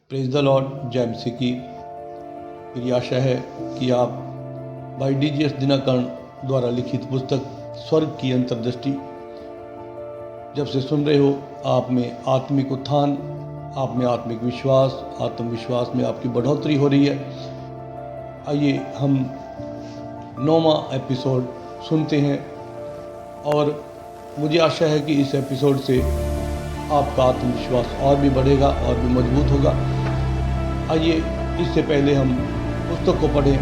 Praise the Lord. जय मसीह की। मेरी आशा है कि आप भाई डीजीएस दिनकरण द्वारा लिखित पुस्तक स्वर्ग की अंतर्दृष्टि जब से सुन रहे हो, आप में आत्मिक उत्थान, आप में आत्मिक विश्वास, आत्मविश्वास में आपकी बढ़ोतरी हो रही है। आइए हम 9वां एपिसोड सुनते हैं और मुझे आशा है कि इस एपिसोड से आपका आत्मविश्वास और भी बढ़ेगा और भी मजबूत होगा। आइए इससे पहले हम पुस्तक को पढ़ें,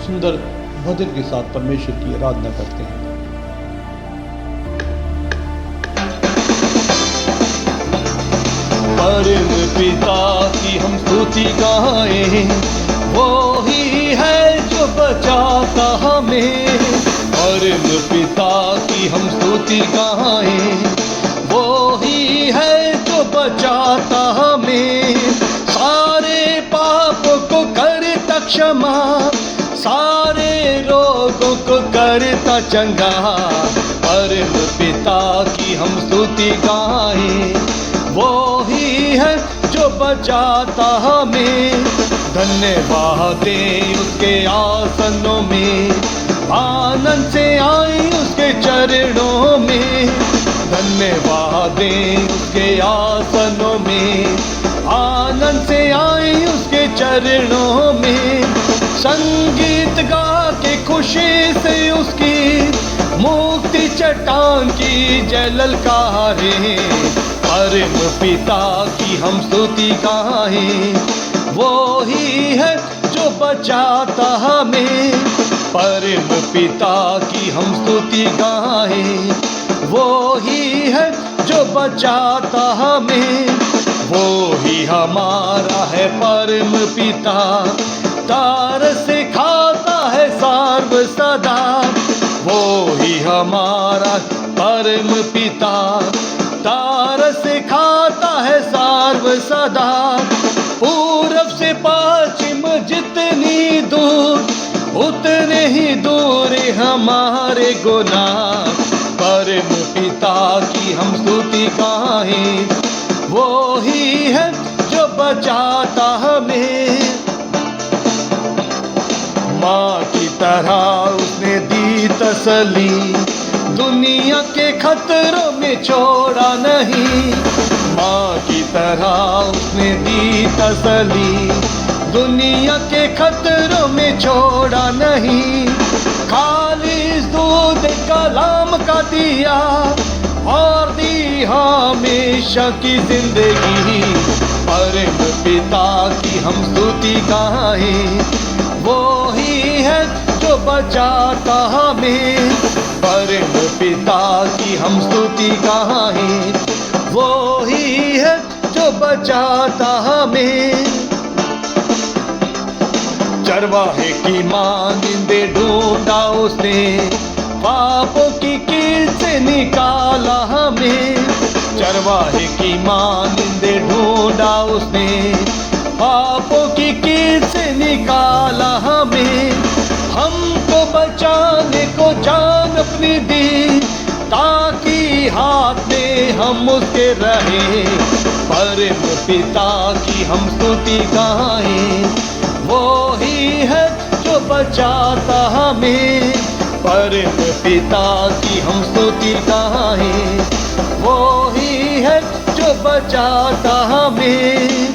सुंदर भजन के साथ परमेश्वर की आराधना करते हैं। परम पिता की हम स्तुति गाएं, वो ही है जो बचाता हमें। परम पिता की हम स्तुति गाएं, वो ही है जो बचाता हमें। सारे पापों को करता क्षमा, सारे रोगों को करता चंगा। परम पिता की हम स्तुति गाएं, वो ही है जो बचाता हमें। धन्यवाद दें उसके आसनों में, आनंद से आए उसके चरणों में। धन्यवाद दें उसके आसनों में, आनंद से आए उसके चरणों में। संगीत गा के खुशी से उसकी मुक्ति चट्टान की जय ललकारे। परम पिता की हम स्तुति गाएं, वो ही है जो बचाता हमें। परम पिता की हम स्तुति गाएं, वो ही है जो बचाता हमें। वो ही हमारा है परम पिता, तार सिखाता है सर्व सदा। वो ही हमारा परम पिता, तार सिखाता है सर्व सदा। पूरब से पश्चिम जितनी दूर, उतने ही दूर हमारे गुनाह। परम पिता की हम स्तुति गाएं, वो ही है जो बचाता हमें। माँ की तरह उसने दी तसल्ली, दुनिया के खतरों में छोड़ा नहीं। माँ की तरह उसने दी तसल्ली, दुनिया के खतरों में छोड़ा नहीं। खालिस दूध कलाम का दिया और दी हमेशा की जिंदगी। परम पिता की हम स्तुति गाएं, वो ही है जो बचाता हमें। परम पिता की हम स्तुति गाएं, वो ही है जो बचाता हमें। चरवाहे की मानिंदे ढूंढा उसने, पापों की कील से निकाला हमें। चरवाहे की मानिंदे ढूंढा उसने, पापों की कील से निकाला हमें। हमको बचाने को जान अपनी दी, ताकि हाथ में हम उसके रहे। परम पिता की हम स्तुति गाएं, वो ही है जो बचाता हमें। परम पिता की हम स्तुति गाएं, वो ही है जो बचाता हमें।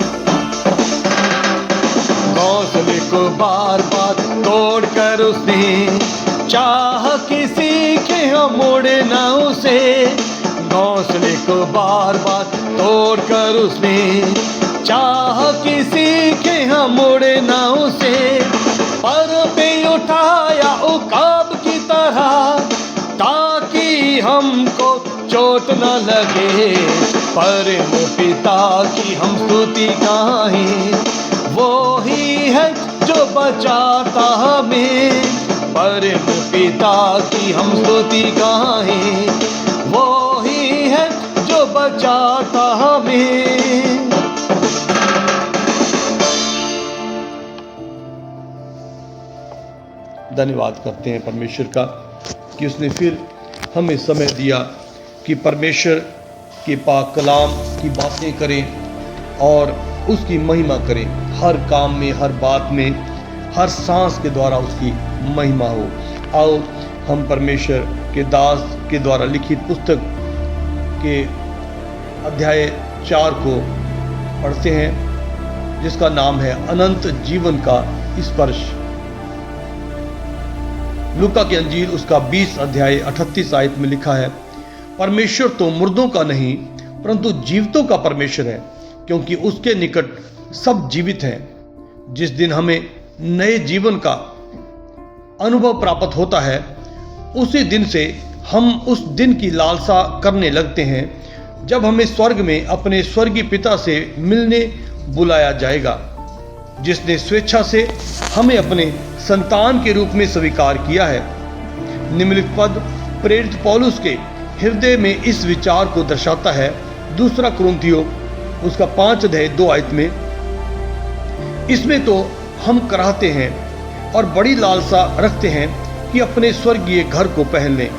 घोंसले को बार बार तोड़ कर उसने चाह किसी के हम मुड़े ना उसे। घोंसले को बार बार तोड़ कर उसने चाह किसी के हम मुड़े ना उसे। पर पे उठाया उकाब की तरह, ताकि हमको चोट न लगे। परम पिता की हम स्तुति गाएं, वो ही है जो बचाता हमें। परम पिता की हम स्तुति गाएं, वो ही है जो बचाता हमें। धन्यवाद करते हैं परमेश्वर का कि उसने फिर हमें समय दिया कि परमेश्वर के पाक कलाम की बातें करें और उसकी महिमा करें। हर काम में, हर बात में, हर सांस के द्वारा उसकी महिमा हो। आओ हम परमेश्वर के दास के द्वारा लिखित पुस्तक के अध्याय 4 को पढ़ते हैं, जिसका नाम है अनंत जीवन का स्पर्श। लूका की अंजील उसका 20 अध्याय 38 आयत में लिखा है, परमेश्वर तो मुर्दों का नहीं परंतु जीवितों का परमेश्वर है, क्योंकि उसके निकट सब जीवित हैं। जिस दिन हमें नए जीवन का अनुभव प्राप्त होता है, उसी दिन से हम उस दिन की लालसा करने लगते हैं जब हमें स्वर्ग में अपने स्वर्गीय पिता से मिलने बुलाया जाएगा, जिसने स्वेच्छा से हमें अपने संतान के रूप में स्वीकार किया है। निम्नलिखित पद प्रेरित पौलुस के हृदय में इस विचार को दर्शाता है। दूसरा कुरिन्थियों उसका 5 अध्याय 2 आयत में, इसमें तो हम कराहते हैं और बड़ी लालसा रखते हैं कि अपने स्वर्गीय घर को पहन लें।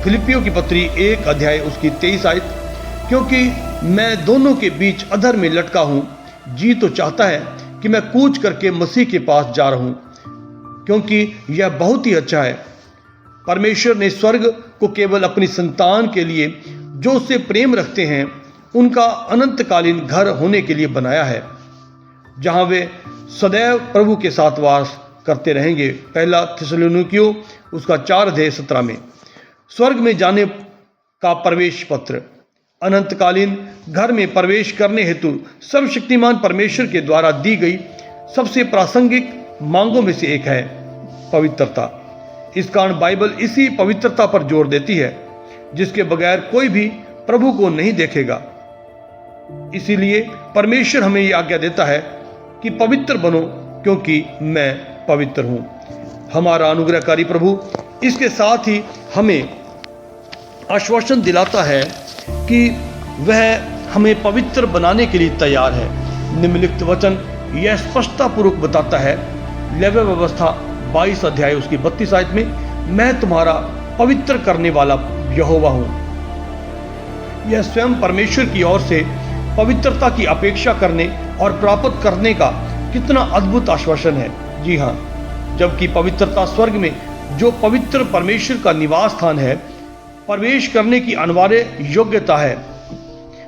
फिलिपियों की पत्री 1 अध्याय उसकी 23 आयत, क्योंकि मैं दोनों के बीच अधर में लटका हूं, जी तो चाहता है कि मैं कूच करके मसीह के पास जा रहा हूं, क्योंकि यह बहुत ही अच्छा है। परमेश्वर ने स्वर्ग को केवल अपनी संतान के लिए जो उससे प्रेम रखते हैं उनका अनंतकालीन घर होने के लिए बनाया है, जहां वे सदैव प्रभु के साथ वास करते रहेंगे। पहला थिस्सलुनीकियों उसका 4 अध्याय 17 में। स्वर्ग में जाने का प्रवेश पत्र अनंतकालीन घर में प्रवेश करने हेतु सर्वशक्तिमान परमेश्वर के द्वारा दी गई सबसे प्रासंगिक मांगों में से एक है पवित्रता। इस कारण बाइबल इसी पवित्रता पर जोर देती है, जिसके बगैर कोई भी प्रभु को नहीं देखेगा। इसीलिए परमेश्वर हमें यह आज्ञा देता है कि पवित्र बनो, क्योंकि मैं पवित्र हूं। हमारा अनुग्रहकारी प्रभु इसके साथ ही हमें आश्वासन दिलाता है कि वह हमें पवित्र बनाने के लिए तैयार है। निम्नलिखित वचन यह स्पष्टता पूर्वक बताता है, लेवी व्यवस्था 22 अध्याय उसकी 32 आयत में, मैं तुम्हारा पवित्र करने वाला यहोवा हूं। यह स्वयं परमेश्वर की ओर से पवित्रता की अपेक्षा करने और प्राप्त करने का कितना अद्भुत आश्वासन है। जी हाँ, जबकि पवित्रता स्वर्ग में जो पवित्र परमेश्वर का निवास स्थान है, प्रवेश करने की अनिवार्य योग्यता है,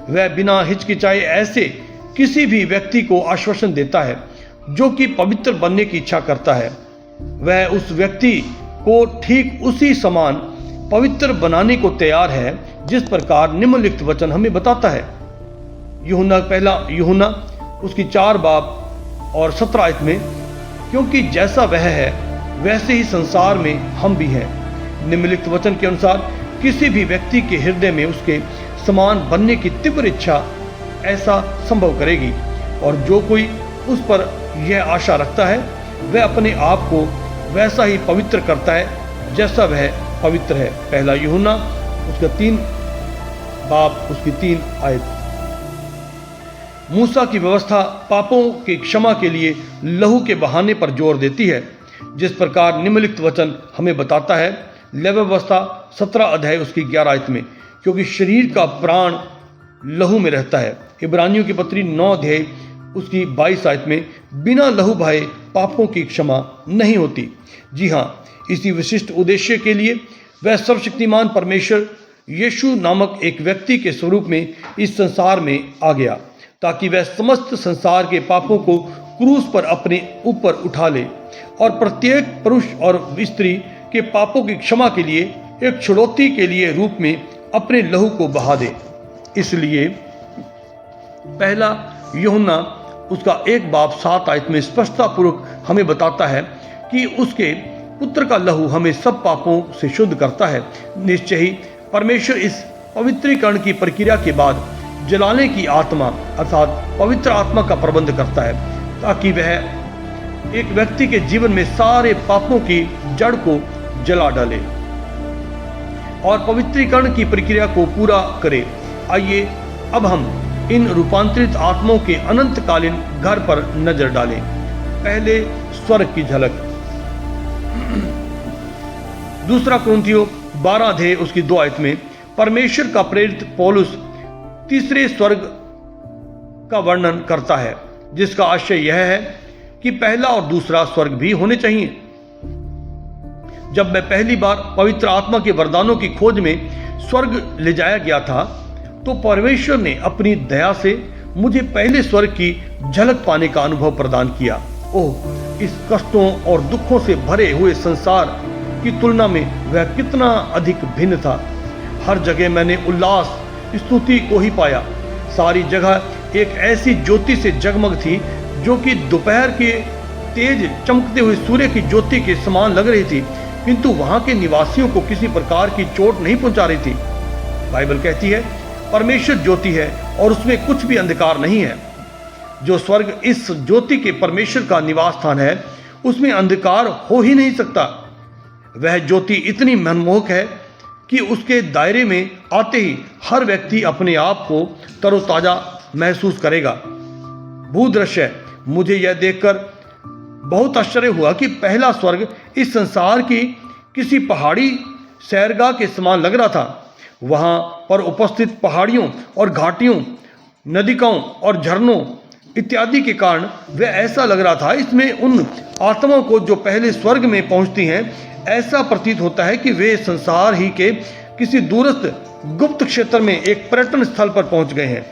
वह बिना हिचकिचाए ऐसे किसी भी व्यक्ति को आश्वासन देता है जो कि पवित्र बनने की इच्छा करता है। वह उस व्यक्ति को ठीक उसी समान पवित्र बनाने को तैयार है जिस प्रकार निम्नलिखित वचन हमें बताता है। पहला यूहन्ना उसकी 4 बाब और 17 आयत में, क्योंकि जैसा वह है वैसे ही संसार में हम भी हैं। निम्नलिखित वचन के अनुसार किसी भी व्यक्ति के हृदय में उसके समान बनने की तीव्र इच्छा ऐसा संभव करेगी, और जो कोई उस पर यह आशा रखता है वह अपने आप को वैसा ही पवित्र करता है जैसा वह पवित्र है। पहला यूहन्ना उसका 3 बाब उसकी 3 आयत। मूसा की व्यवस्था पापों की क्षमा के लिए लहू के बहाने पर जोर देती है, जिस प्रकार निम्नलिखित वचन हमें बताता है। लेवी व्यवस्था 17 अध्याय उसकी 11 आयत में, क्योंकि शरीर का प्राण लहू में रहता है। इब्रानियों की पत्री 9 अध्याय उसकी 22 आयत में, बिना लहू बहाए पापों की क्षमा नहीं होती। जी हाँ, इसी विशिष्ट उद्देश्य के लिए वह सर्वशक्तिमान परमेश्वर यीशु नामक एक व्यक्ति के स्वरूप में इस संसार में आ गया, ताकि वह समस्त संसार के पापों को क्रूस पर अपने ऊपर उठा ले और प्रत्येक पुरुष और स्त्री के पापों की क्षमा के लिए एक छुड़ौती के लिए रूप में अपने लहू को बहा दे। इसलिए पहला यूहन्ना उसका 1 बाब 7 आयत में स्पष्टता पूर्वक हमें बताता है कि उसके पुत्र का लहू हमें सब पापों से शुद्ध करता है। निश्चय ही परमेश्वर इस पवित्रीकरण की प्रक्रिया के बाद जलाने की आत्मा अर्थात पवित्र आत्मा का प्रबंध करता है, ताकि वह एक व्यक्ति के जीवन में सारे पापों की जड़ को जला डाले और पवित्रीकरण की प्रक्रिया को पूरा करे। आइए अब हम इन रूपांतरित आत्माओं के अनंतकालीन घर पर नजर डालें। पहले स्वर्ग की झलक। दूसरा कुरिन्थियों 12 अध्याय उसकी 2 आयत में परमेश्वर का प्रेरित पौलुस तीसरे स्वर्ग का वर्णन करता है, जिसका आशय यह है कि पहला और दूसरा स्वर्ग भी होने चाहिए। जब मैं पहली बार पवित्र आत्मा के वरदानों की खोज में स्वर्ग ले जाया गया था, तो परमेश्वर ने अपनी दया से मुझे पहले स्वर्ग की झलक पाने का अनुभव प्रदान किया। ओह, इस कष्टों और दुखों से भरे हुए संसार की तुलना में वह कितना अधिक भिन्न था। हर जगह मैंने उल्लास, स्तुति को ही पाया। सारी जगह एक ऐसी ज्योति से जगमग थी जो कि दोपहर के तेज चमकते हुए सूर्य की ज्योति के समान लग रही थी, किंतु वहां के निवासियों को किसी प्रकार की चोट नहीं पहुंचा रही थी। बाइबल कहती है, परमेश्वर ज्योति है और उसमें कुछ भी अंधकार नहीं है। जो स्वर्ग इस ज्योति के परमेश्वर का निवास स्थान है, उसमें अंधकार हो ही नहीं सकता। वह ज्योति इतनी मनमोहक है कि उसके दायरे में आते ही हर व्यक्ति अपने आप को तरोताजा महसूस करेगा। भूदृश्य, मुझे यह देखकर बहुत आश्चर्य हुआ कि पहला स्वर्ग इस संसार की किसी पहाड़ी सैरगाह के समान लग रहा था। वहां पर उपस्थित पहाड़ियों और घाटियों, नदिकाओं और झरनों इत्यादि के कारण वह ऐसा लग रहा था, इसमें उन आत्माओं को जो पहले स्वर्ग में पहुंचती हैं, ऐसा प्रतीत होता है कि वे संसार ही के किसी दूरस्थ गुप्त क्षेत्र में एक पर्यटन स्थल पर पहुंच गए हैं।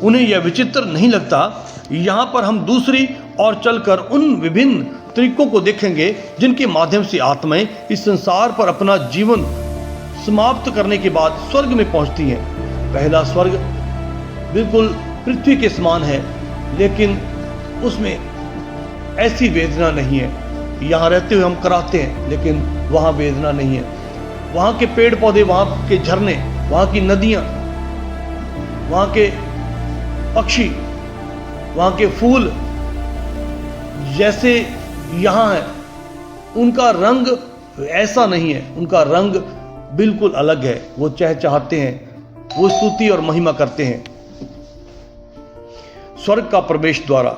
उन्हें यह विचित्र नहीं लगता। यहाँ पर हम दूसरी ओर चलकर उन विभिन्न तरीकों को देखेंगे जिनके माध्यम से आत्माएं इस संसार पर अपना जीवन समाप्त करने के बाद स्वर्ग में पहुंचती हैं। पहला स्वर्ग बिल्कुल पृथ्वी के समान है, लेकिन उसमें ऐसी वेदना नहीं है। यहाँ रहते हुए हम कराहते हैं, लेकिन वहाँ वेदना नहीं है। वहाँ के पेड़ पौधे, वहाँ के झरने, वहाँ की नदियाँ, वहाँ के पक्षी, वहाँ के फूल जैसे यहाँ है, उनका रंग ऐसा नहीं है। उनका रंग बिल्कुल अलग है। वो चहचहाते हैं, वो स्तुति और महिमा करते हैं। स्वर्ग का प्रवेश द्वारा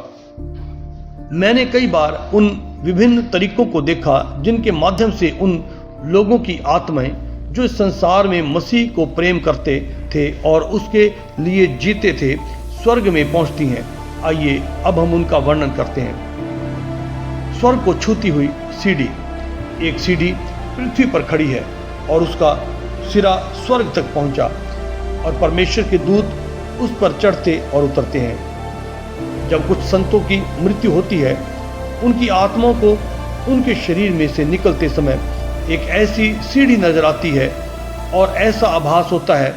मैंने कई बार उन विभिन्न तरीकों को देखा जिनके माध्यम से उन लोगों की आत्माएं जो इस संसार में मसीह को प्रेम करते थे और उसके लिए जीते थे, स्वर्ग में पहुंचती हैं। आइए अब हम उनका वर्णन करते हैं। स्वर्ग को छूती हुई सीढ़ी। एक सीढ़ी पृथ्वी पर खड़ी है और उसका सिरा स्वर्ग तक पहुंचा और परमेश्वर के दूत उस पर चढ़ते और उतरते हैं। जब कुछ संतों की मृत्यु होती है, उनकी आत्माओं को उनके शरीर में से निकलते समय एक ऐसी सीढ़ी नजर आती है और ऐसा आभास होता है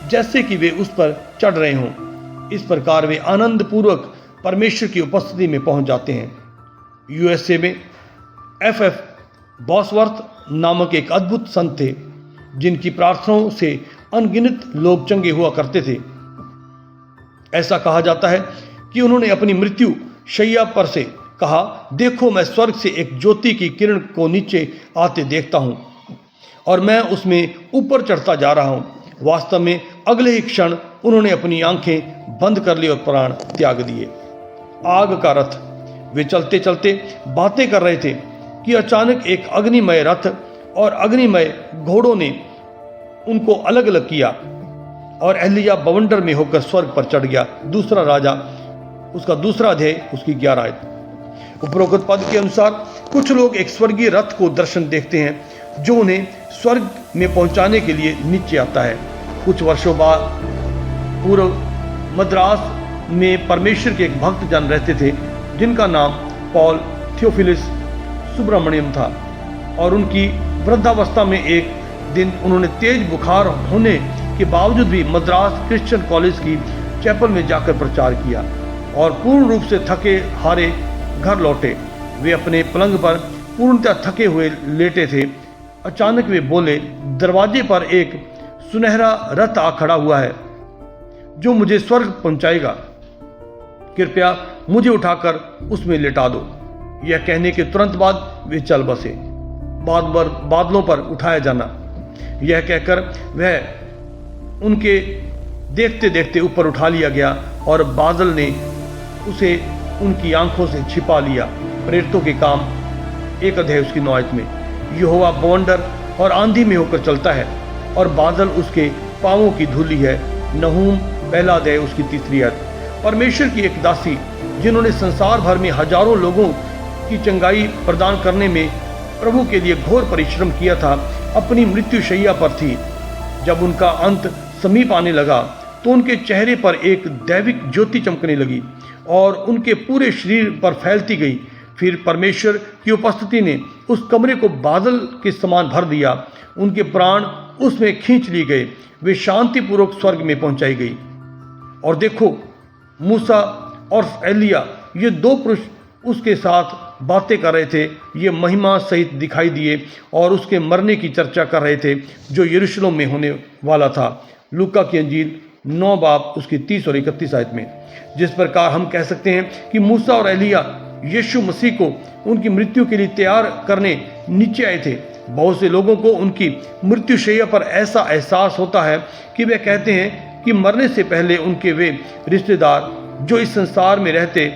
जैसे कि वे उस पर चढ़ रहे हों। इस प्रकार वे आनंद पूर्वक परमेश्वर की उपस्थिति में पहुंच जाते हैं। यूएसए में एफ बॉसवर्थ नामक एक अद्भुत संत थे, जिनकी प्रार्थनाओं से अनगिनत लोग चंगे हुआ करते थे। ऐसा कहा जाता है कि उन्होंने अपनी मृत्यु शैया पर से कहा, देखो मैं स्वर्ग से एक ज्योति की किरण को नीचे आते देखता हूं और मैं उसमें ऊपर चढ़ता जा रहा हूं। वास्तव में अगले ही क्षण उन्होंने अपनी आंखें बंद कर ली और प्राण त्याग दिए। आग का रथ। वे चलते चलते बातें कर रहे थे कि अचानक एक अग्निमय रथ और अग्निमय घोड़ों ने उनको अलग अलग किया और एलिया बवंडर में होकर स्वर्ग पर चढ़ गया। दूसरा राजा, उसका दूसरा अध्याय, उसकी 11 आयत। उपरोक्त पद के अनुसार कुछ लोग एक स्वर्गीय रथ को दर्शन देखते हैं जो उन्हें स्वर्ग में पहुंचाने के लिए नीचे आता है। कुछ वर्षों बाद पूर्व मद्रास में परमेश्वर के एक भक्त जन रहते थे जिनका नाम पॉल थियोफिलिस सुब्रमण्यम था और उनकी वृद्धावस्था में एक दिन उन्होंने तेज बुखार होने के बावजूद भी मद्रास क्रिश्चियन कॉलेज की चैपल में जाकर प्रचार किया और पूर्ण रूप से थके हारे घर लौटे। वे अपने पलंग पर पूर्णतः थके हुए लेटे थे। अचानक वे बोले, दरवाजे पर एक सुनहरा रथ आ खड़ा हुआ है जो मुझे स्वर्ग पहुंचाएगा। कृपया मुझे उठाकर उसमें लेटा दो। यह कहने के तुरंत बाद वे चल बसे। बादलों पर उठाया जाना। यह कहकर वह उनके देखते देखते ऊपर उठा लिया गया और बादल ने उसे उनकी आंखों से छिपा लिया। प्रेरितों के काम 1 अध्याय उसकी 9 आयत में। यहोवा बवंडर और आंधी में होकर चलता है और बादल उसके पांवों की धूली है। नहूम 1 उसकी 3 आयत। परमेश्वर की एक दासी जिन्होंने संसार भर में हजारों लोगों की चंगाई प्रदान करने में प्रभु के लिए घोर परिश्रम किया था, अपनी मृत्यु शैया पर थी। जब उनका अंत समीप आने लगा तो उनके चेहरे पर एक दैविक ज्योति चमकने लगी और उनके पूरे शरीर पर फैलती गई। फिर परमेश्वर की उपस्थिति ने उस कमरे को बादल के समान भर दिया। उनके प्राण उसमें खींच लिए गए। वे शांतिपूर्वक स्वर्ग में पहुंचाई गई। और देखो, मूसा और एलिया, ये 2 पुरुष उसके साथ बातें कर रहे थे। ये महिमा सहित दिखाई दिए और उसके मरने की चर्चा कर रहे थे जो यरूशलेम में होने वाला था। लूका की अंजील 9 उसकी 30 और 31 आयत में। जिस प्रकार हम कह सकते हैं कि मूसा और एलिया यीशु मसीह को उनकी मृत्यु के लिए तैयार करने नीचे आए थे। बहुत से लोगों को उनकी मृत्यु शैया पर ऐसा एहसास होता है कि वे कहते हैं कि मरने से पहले उनके वे रिश्तेदार जो इस संसार में रहते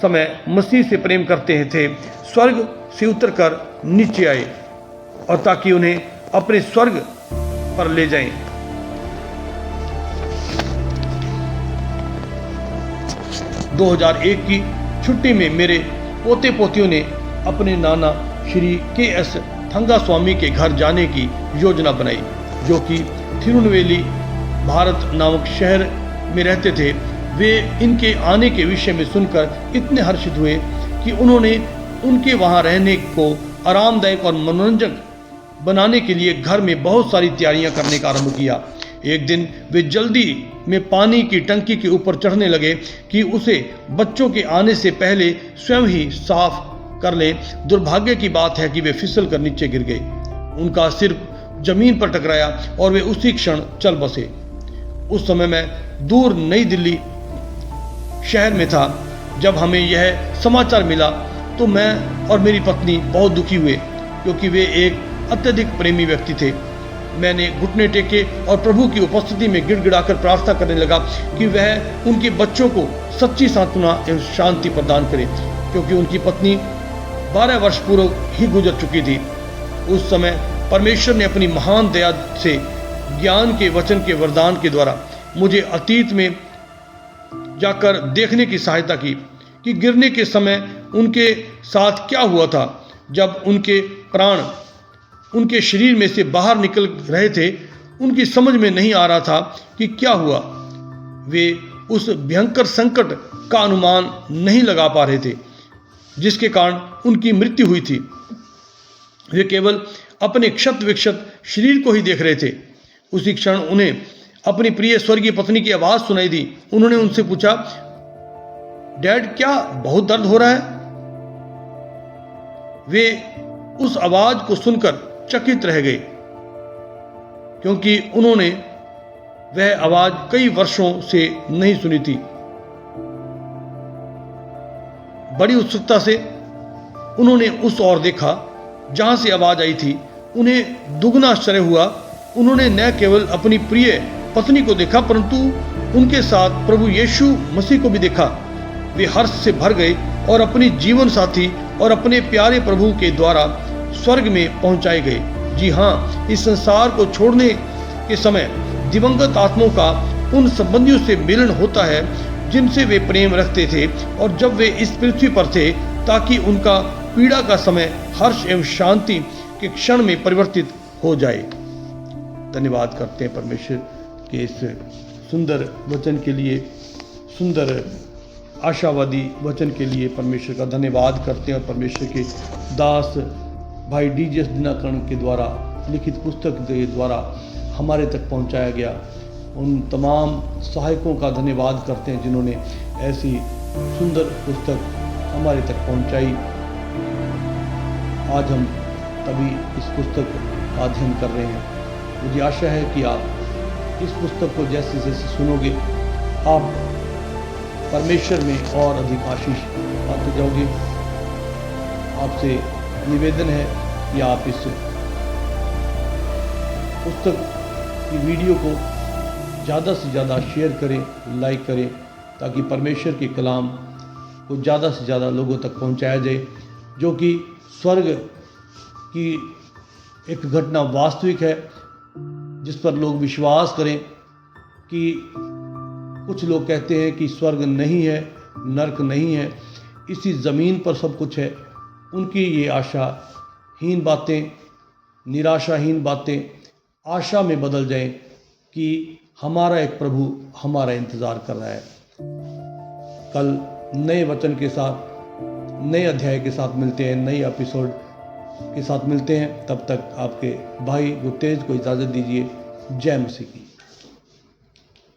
समय मसीह से प्रेम करते थे, स्वर्ग से उतरकर नीचे आए और ताकि उन्हें अपने स्वर्ग पर ले जाएं। – 2001 की छुट्टी में मेरे पोते पोतियों ने अपने नाना श्री KS थंगास्वामी के घर जाने की योजना बनाई, जो कि तिरुनेलवेली भारत नामक शहर में रहते थे। वे इनके आने के विषय में सुनकर इतने हर्षित हुए कि उन्होंने उनके वहां रहने को आरामदायक और मनोरंजक बनाने के लिए घर में बहुत सारी तैयारियां करने का आरंभ किया। एक दिन वे जल्दी में पानी की टंकी के ऊपर चढ़ने लगे कि उसे बच्चों के आने से पहले स्वयं ही साफ कर लें। दुर्भाग्य की बात है कि वे फिसल कर नीचे गिर गए। उनका सिर जमीन पर टकराया और वे उसी क्षण चल बसे। उस समय मैं दूर नई दिल्ली शहर में था। जब हमें यह समाचार मिला तो मैं और मेरी पत्नी बहुत दुखी हुए, क्योंकि वे एक अत्यधिक प्रेमी व्यक्ति थे। मैंने घुटने टेके और प्रभु की उपस्थिति में गिड़गिड़ाकर प्रार्थना करने लगा कि वह उनके बच्चों को सच्ची सांत्वना एवं शांति प्रदान करे, क्योंकि उनकी पत्नी 12 वर्ष पूर्व ही गुजर चुकी थी। उस समय परमेश्वर ने अपनी महान दया से ज्ञान के वचन के वरदान के द्वारा मुझे अतीत में जाकर देखने की सहायता की कि गिरने के समय उनके साथ क्या हुआ था। जब उनके प्राण उनके शरीर में से बाहर निकल रहे थे, उनकी समझ में नहीं आ रहा था कि क्या हुआ। वे उस भयंकर संकट का अनुमान नहीं लगा पा रहे थे जिसके कारण उनकी मृत्यु हुई थी। वे केवल अपने क्षत विक्षत शरीर को ही देख रहे थे। उसी क्षण उन्हें अपनी प्रिय स्वर्गीय पत्नी की आवाज सुनाई दी। उन्होंने उनसे पूछा, डैड, क्या बहुत दर्द हो रहा है? वे उस आवाज को सुनकर चकित रह गए, क्योंकि उन्होंने वह आवाज कई वर्षों से नहीं सुनी थी। बड़ी उत्सुकता से उन्होंने उस ओर देखा जहां से आवाज आई थी। उन्हें दुगना आश्चर्य हुआ। उन्होंने न केवल अपनी प्रिय पत्नी को देखा, परंतु उनके साथ प्रभु यीशु मसीह को भी देखा। वे हर्ष से भर गए और अपनी जीवन साथी और अपने प्यारे प्रभु के द्वारा स्वर्ग में पहुंचाए गए। जी हाँ, इस संसार को छोड़ने के समय दिवंगत आत्माओं का उन संबंधियों से मिलन होता है जिनसे वे प्रेम रखते थे और जब वे इस पृथ्वी पर थे, ताकि उनका पीड़ा का समय हर्ष एवं शांति के क्षण में परिवर्तित हो जाए। धन्यवाद करते हैं परमेश्वर के इस सुंदर वचन के लिए, सुंदर आशावादी वचन के लिए परमेश्वर का धन्यवाद करते हैं। और परमेश्वर के दास भाई DGS दिनाकरण के द्वारा लिखित पुस्तक के द्वारा हमारे तक पहुंचाया गया उन तमाम सहायकों का धन्यवाद करते हैं जिन्होंने ऐसी सुंदर पुस्तक हमारे तक पहुंचाई। आज हम तभी इस पुस्तक का अध्ययन कर रहे हैं। मुझे आशा है कि आप इस पुस्तक को जैसे जैसे सुनोगे, आप परमेश्वर में और अधिक आशीष पाते जाओगे। आपसे निवेदन है कि आप इस पुस्तक की वीडियो को ज़्यादा से ज़्यादा शेयर करें, लाइक करें, ताकि परमेश्वर के कलाम को ज़्यादा से ज़्यादा लोगों तक पहुंचाया जाए, जो कि स्वर्ग की एक घटना वास्तविक है, जिस पर लोग विश्वास करें कि कुछ लोग कहते हैं कि स्वर्ग नहीं है, नरक नहीं है, इसी ज़मीन पर सब कुछ है, उनकी ये आशाहीन बातें, निराशाहीन बातें आशा में बदल जाएं कि हमारा एक प्रभु हमारा इंतज़ार कर रहा है। कल नए वचन के साथ, नए अध्याय के साथ मिलते हैं, नए एपिसोड के साथ मिलते हैं। तब तक आपके भाई गुरतेज को इजाज़त दीजिए। जय मसीह की।